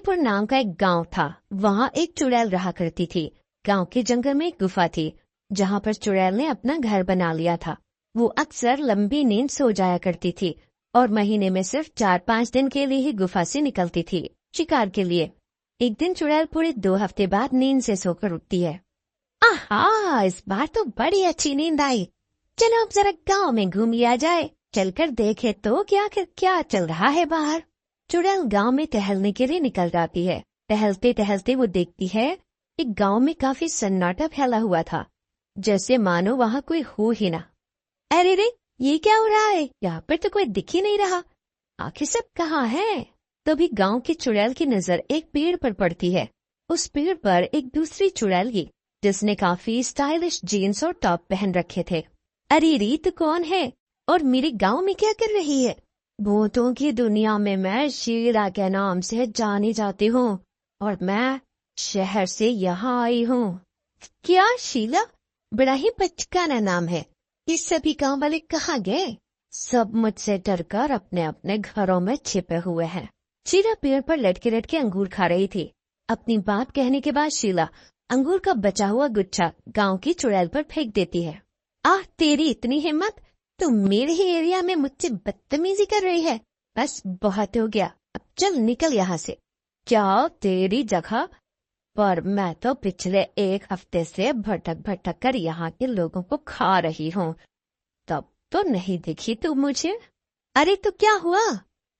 फतेहपुर नाम का एक गांव था। वहाँ एक चुड़ैल रहा करती थी। गांव के जंगल में एक गुफा थी जहाँ पर चुड़ैल ने अपना घर बना लिया था। वो अक्सर लंबी नींद सो जाया करती थी और महीने में सिर्फ 4-5 दिन के लिए ही गुफा से निकलती थी शिकार के लिए। एक दिन चुड़ैल पूरे 2 हफ्ते बाद नींद से सोकर उठती है। आहा, इस बार तो बड़ी अच्छी नींद आई। चलो अब जरा गांव में घूम लिया जाए, चलकर देखे तो क्या चल रहा है बाहर। चुड़ैल गांव में टहलने के लिए निकल जाती है। टहलते टहलते वो देखती है एक गांव में काफी सन्नाटा फैला हुआ था, जैसे मानो वहाँ कोई हो ही ना। अरे रे, ये क्या हो रहा है? यहाँ पर तो कोई दिख ही नहीं रहा। आखिर सब कहाँ है? तभी गांव की चुड़ैल की नजर एक पेड़ पर पड़ती है। उस पेड़ पर एक दूसरी चुड़ैल की, जिसने काफी स्टाइलिश जीन्स और टॉप पहन रखे थे। अरे री, तू कौन है और मेरे गांव में क्या कर रही है? भूतों की दुनिया में मैं शीला के नाम से जानी जाती हूँ और मैं शहर से यहाँ आई हूँ। क्या शीला? बड़ा ही बचकाना नाम है। ये सभी गांव वाले कहाँ गए? सब मुझसे डरकर अपने अपने घरों में छिपे हुए हैं। शीला पेड़ पर लटके लटके अंगूर खा रही थी। अपनी बात कहने के बाद शीला अंगूर का बचा हुआ गुच्छा गांव की चुड़ैल पर फेंक देती है। आह, तेरी इतनी हिम्मत! तू मेरे ही एरिया में मुझसे बदतमीजी कर रही है। बस बहुत हो गया, अब चल निकल यहाँ से। क्या तेरी जगह पर मैं तो पिछले 1 हफ्ते से भटक भटक कर यहाँ के लोगों को खा रही हूँ, तब तो नहीं दिखी तू मुझे। अरे तो क्या हुआ?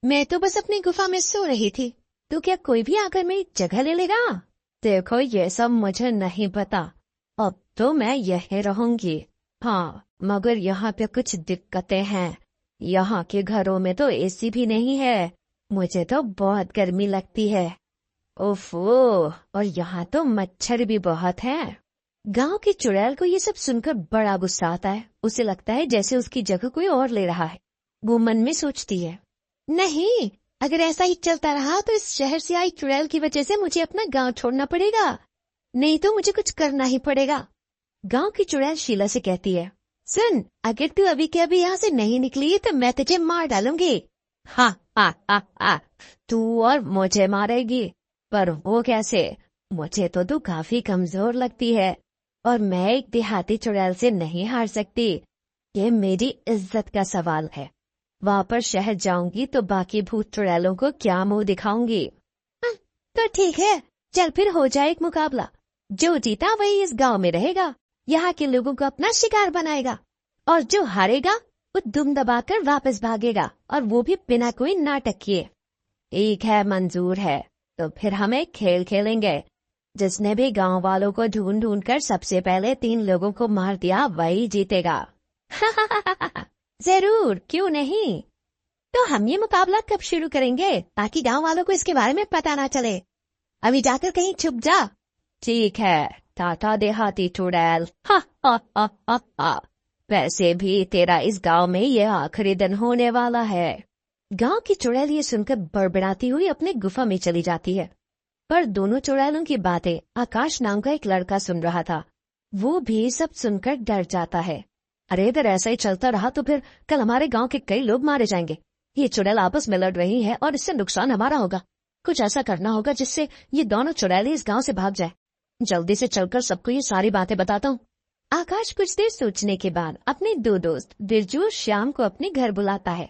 मैं तो बस अपनी गुफा में सो रही थी। तो क्या कोई भी आकर मेरी जगह ले लेगा? देखो, ये सब मुझे नहीं पता। अब तो मैं यहीं रहूंगी। हाँ, मगर यहाँ पे कुछ दिक्कतें हैं। यहाँ के घरों में तो एसी भी नहीं है। मुझे तो बहुत गर्मी लगती है। ओफो, और यहाँ तो मच्छर भी बहुत हैं। गांव की चुड़ैल को ये सब सुनकर बड़ा गुस्सा आता है। उसे लगता है जैसे उसकी जगह कोई और ले रहा है। वो मन में सोचती है, नहीं, अगर ऐसा ही चलता रहा तो इस शहर से आई चुड़ैल की वजह से मुझे अपना गांव छोड़ना पड़ेगा। नहीं तो मुझे कुछ करना ही पड़ेगा। गांव की चुड़ैल शीला से कहती है, सुन, अगर तू अभी के अभी यहाँ से नहीं निकली तो मैं तुझे मार डालूंगी। हाँ हाँ हाँ हाँ, तू और मुझे मारेगी? पर वो कैसे? मुझे तो तू काफी कमजोर लगती है और मैं एक देहाती चुड़ैल से नहीं हार सकती। ये मेरी इज्जत का सवाल है। वहाँ पर शहर जाऊंगी तो बाकी भूत चुड़ैलों को क्या मुंह दिखाऊंगी। तो ठीक है, चल फिर हो जाए एक मुकाबला। जो जीता वही इस गांव में रहेगा, यहाँ के लोगों को अपना शिकार बनाएगा, और जो हारेगा वो दुम दबाकर वापस भागेगा, और वो भी बिना कोई नाटक किए। ठीक है, मंजूर है। तो फिर हम एक खेल खेलेंगे। जिसने भी गांव वालों को ढूंढ ढूंढ कर सबसे पहले 3 लोगों को मार दिया वही जीतेगा। जरूर, क्यों नहीं। तो हम ये मुकाबला कब शुरू करेंगे ताकि गांव वालों को इसके बारे में पता ना चले? अभी जाकर कहीं छुप जा। ठीक है, टाटा देहाती चुड़ैल। हा हा हा हा हा। वैसे भी तेरा इस गांव में ये आखिरी दिन होने वाला है। गांव की चुड़ैल ये सुनकर बड़बड़ाती हुई अपने गुफा में चली जाती है। पर दोनों चुड़ैलों की बातें आकाश नाम का एक लड़का सुन रहा था। वो भी सब सुनकर डर जाता है। अरे, इधर ऐसा ही चलता रहा तो फिर कल हमारे गांव के कई लोग मारे जाएंगे। ये चुड़ैल आपस में लड़ रही है और इससे नुकसान हमारा होगा। कुछ ऐसा करना होगा जिससे ये दोनों चुड़ैलें इस गांव से भाग जाए। जल्दी से चलकर सबको ये सारी बातें बताता हूँ। आकाश कुछ देर सोचने के बाद अपने 2 दोस्त बिरजू और श्याम को अपने घर बुलाता है।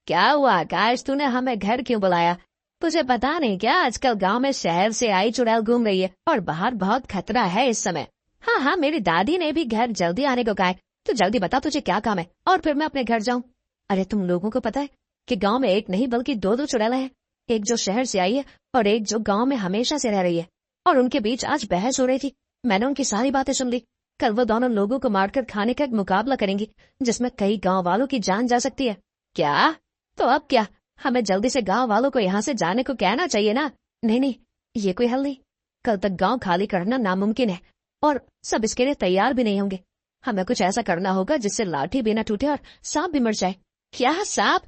क्या हुआ आकाश, तूने हमें घर क्यों बुलाया? तुझे पता नहीं क्या, आजकल गांव में शहर से आई चुड़ैल घूम रही है और बाहर बहुत खतरा है इस समय। हाँ हाँ, मेरी दादी ने भी घर जल्दी आने को कहा है। तो जल्दी बता तुझे क्या काम है और फिर मैं अपने घर जाऊं। अरे, तुम लोगों को पता है कि गांव में एक नहीं बल्कि 2 चुड़ैलें हैं। एक जो शहर से आई है और एक जो गांव में हमेशा से रह रही है। और उनके बीच आज बहस हो रही थी। मैंने उनकी सारी बातें सुन ली। कल वो दोनों लोगों को मारकर खाने का एक मुकाबला करेंगी, जिसमें कई गांव वालों की जान जा सकती है। क्या? तो अब क्या, हमें जल्दी से गांव वालों को यहाँ से जाने को कहना चाहिए ना? नहीं, ये कोई हल नहीं। कल तक गांव खाली करना नामुमकिन है और सब इसके लिए तैयार भी नहीं होंगे। हमें कुछ ऐसा करना होगा जिससे लाठी भी न टूटे और सांप भी मर जाए। क्या सांप?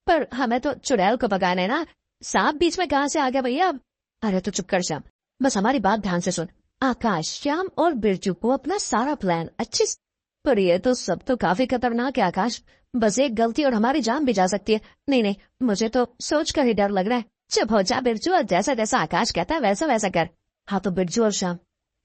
पर हमें तो चुड़ैल को भगाना है ना। सांप बीच में कहाँ से आ गया भैया? अरे तो चुप कर श्याम, बस हमारी बात ध्यान से सुन। आकाश, श्याम और बिरजू को अपना सारा प्लान अच्छे से। पर ये तो सब तो काफी खतरनाक है आकाश। बस एक गलती और हमारी जान भी जा सकती है। नहीं, मुझे तो सोच कर ही डर लग रहा है। चुप हो जा बिरजू, और जैसा जैसा आकाश कहता है वैसा वैसा कर। हाँ तो बिरजू और श्याम,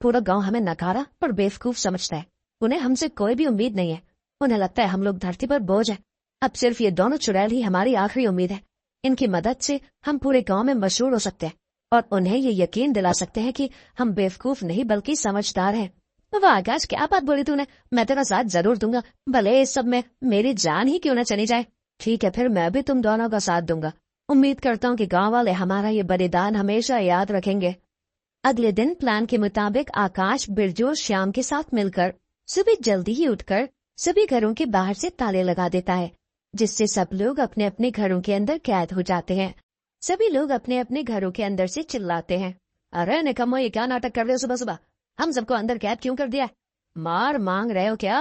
पूरा गांव हमें नकारा और बेवकूफ समझता है। उन्हें हमसे कोई भी उम्मीद नहीं है। उन्हें लगता है हम लोग धरती पर बोझ है। अब सिर्फ ये दोनों चुड़ैल ही हमारी आखिरी उम्मीद है। इनकी मदद से हम पूरे गांव में मशहूर हो सकते हैं और उन्हें ये यकीन दिला सकते हैं कि हम बेवकूफ नहीं बल्कि समझदार हैं। वाह आकाश, क्या बात बोली तूने। मैं तेरा साथ जरूर दूंगा, भले इस सब में मेरी जान ही क्यों न चली जाए। ठीक है, फिर मैं भी तुम दोनों का साथ दूंगा। उम्मीद करता हूँ कि गांव वाले हमारा ये बलिदान हमेशा याद रखेंगे। अगले दिन प्लान के मुताबिक आकाश बिरजू और श्याम के साथ मिलकर सुबह जल्दी ही उठकर सभी घरों के बाहर से ताले लगा देता है, जिससे सब लोग अपने अपने घरों के अंदर कैद हो जाते हैं। सभी लोग अपने अपने घरों के अंदर से चिल्लाते हैं, अरे निकम्मो, ये क्या नाटक कर रहे हो सुबह सुबह? हम सबको अंदर कैद क्यों कर दिया है? मार मांग रहे हो क्या?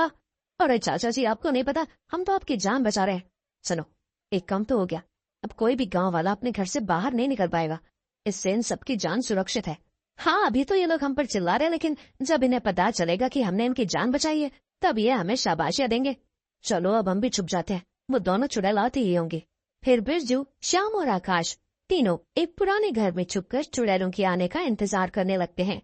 अरे चाचा जी, आपको नहीं पता, हम तो आपकी जान बचा रहे हैं। सुनो, एक काम तो हो गया, अब कोई भी गांव वाला अपने घर से बाहर नहीं निकल पाएगा। इससे इन सबकी जान सुरक्षित है। हाँ, अभी तो ये लोग हम पर चिल्ला रहे हैं, लेकिन जब इन्हें पता चलेगा कि हमने इनकी जान बचाई है तब ये हमें शाबाशियां देंगे। चलो अब हम भी छुप जाते हैं, वो दोनों चुड़ैल आते ही होंगे। फिर बिरजू, श्याम और आकाश तीनों एक पुराने घर में छुपकर चुड़ैलों के आने का इंतजार करने लगते हैं।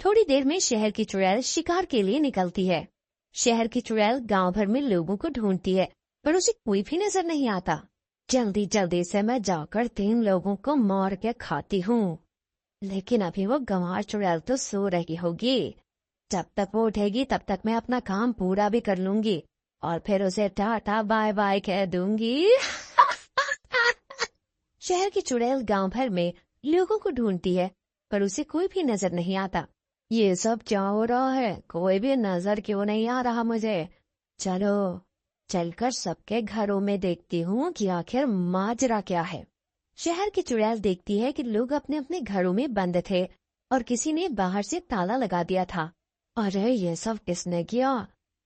थोड़ी देर में शहर की चुड़ैल शिकार के लिए निकलती है। शहर की चुड़ैल गांव भर में लोगों को ढूंढती है, पर उसे कोई भी नजर नहीं आता। जल्दी जल्दी से मैं जाकर 3 लोगों को मार के खाती हूँ, लेकिन अभी वो गंवार चुड़ैल तो सो रही होगी। जब तक वो उठेगी तब तक मैं अपना काम पूरा भी कर लूंगी और फिर उसे टाटा बाय बाय कह दूंगी। शहर की चुड़ैल गांव भर में लोगों को ढूंढती है, पर उसे कोई भी नजर नहीं आता। ये सब क्या हो रहा है? कोई भी नजर क्यों नहीं आ रहा मुझे? चलो चलकर सबके घरों में देखती हूँ कि आखिर माजरा क्या है। शहर की चुड़ैल देखती है कि लोग अपने अपने घरों में बंद थे और किसी ने बाहर से ताला लगा दिया था। अरे ये सब किसने किया?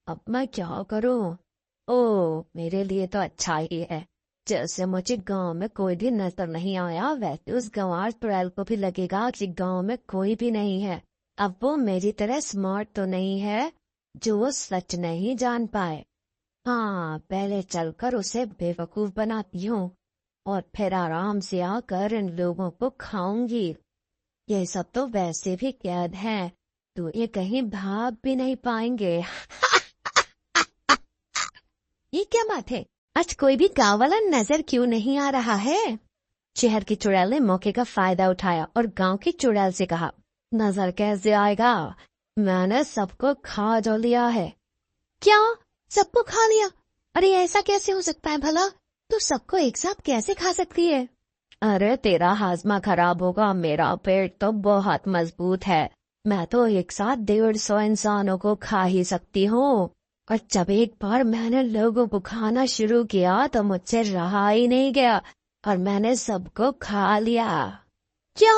अब मैं क्या करूँ? ओह, मेरे लिए तो अच्छा ही है। जैसे मुझे गांव में कोई भी नजर नहीं आया, वैसे उस गंवार चुड़ैल को भी लगेगा कि गांव में कोई भी नहीं है। अब वो मेरी तरह स्मार्ट तो नहीं है जो वो सच नहीं जान पाए। हाँ, पहले चलकर उसे बेवकूफ बनाती हूँ और फिर आराम से आकर इन लोगों को खाऊंगी। ये सब तो वैसे भी कैद हैं, तो ये कहीं भाग भी नहीं पाएंगे। ये क्या बात है? आज कोई भी गांव वाला नजर क्यों नहीं आ रहा है? शहर की चुड़ैल ने मौके का फायदा उठाया और गांव की चुड़ैल से कहा, नजर कैसे आएगा? मैंने सबको खा जो लिया है। क्या? सबको खा लिया? अरे ऐसा कैसे हो सकता है भला? तू सबको एक साथ कैसे खा सकती है? अरे तेरा हाजमा खराब होगा, मेरा पेट तो बहुत मजबूत है। मैं तो एक साथ 150 इंसानों को खा ही सकती हूँ। और जब एक बार मैंने लोगों को खाना शुरू किया तो मुझसे रहा ही नहीं गया और मैंने सबको खा लिया। क्या?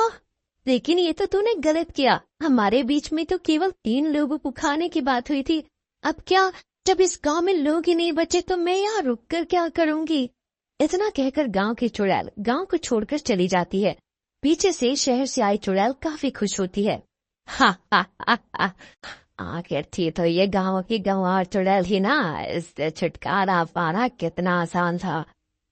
लेकिन ये तो तूने गलत किया। हमारे बीच में तो केवल 3 लोगों को खाने की बात हुई थी। अब क्या, जब इस गांव में लोग ही नहीं बचे तो मैं यहाँ रुककर क्या करूंगी? इतना कहकर गांव की चुड़ैल गांव को छोड़कर चली जाती है। पीछे से शहर से आई चुड़ैल काफी खुश होती है। हा हा हा हा, आखिर थी तो ये गांव की गंवार चुड़ैल ही ना। इससे छुटकारा पाना कितना आसान था।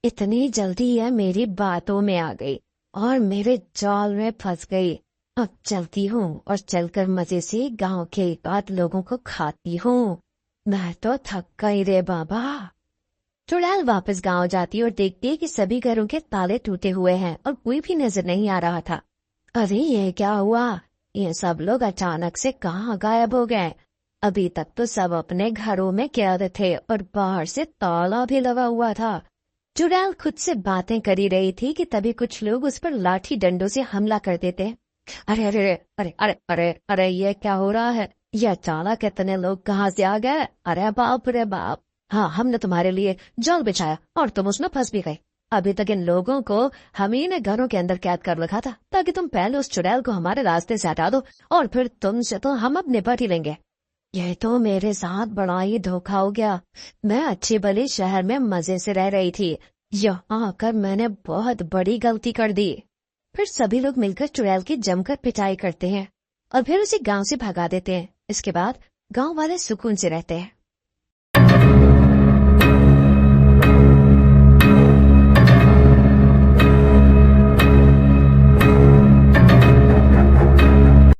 इतनी जल्दी यह मेरी बातों में आ गई और मेरे जाल में फंस गई। अब चलती हूँ और चलकर मजे से गांव के 1 लोगों को खाती हूँ। मैं तो थक गई रे बाबा। चुड़ैल वापस गांव जाती और देखती है कि सभी घरों के ताले टूटे हुए हैं और कोई भी नजर नहीं आ रहा था। अरे ये क्या हुआ? ये सब लोग अचानक से कहाँ गायब हो गए? अभी तक तो सब अपने घरों में कैद थे और बाहर से ताला भी लगा हुआ था। चुड़ैल खुद से बातें करी रही थी कि तभी कुछ लोग उस पर लाठी डंडों से हमला कर देते। अरे अरे अरे अरे अरे अरे, ये क्या हो रहा है? ये अचानक इतने लोग कहाँ से आ गए? अरे बाप रे बाप। हाँ, हमने तुम्हारे लिए जाल बिछाया और तुम उसमें फंस भी गए। अभी तक इन लोगों को हम ही ने घरों के अंदर कैद कर रखा था ताकि तुम पहले उस चुड़ैल को हमारे रास्ते से हटा दो और फिर तुमसे तो हम अब निपट ही लेंगे। यह तो मेरे साथ बड़ा ही धोखा हो गया। मैं अच्छी भली शहर में मजे से रह रही थी, यहाँ आकर मैंने बहुत बड़ी गलती कर दी। फिर सभी लोग मिलकर चुड़ैल की जमकर पिटाई करते हैं और फिर उसे गांव से भगा देते हैं। इसके बाद गांव वाले सुकून से रहते हैं।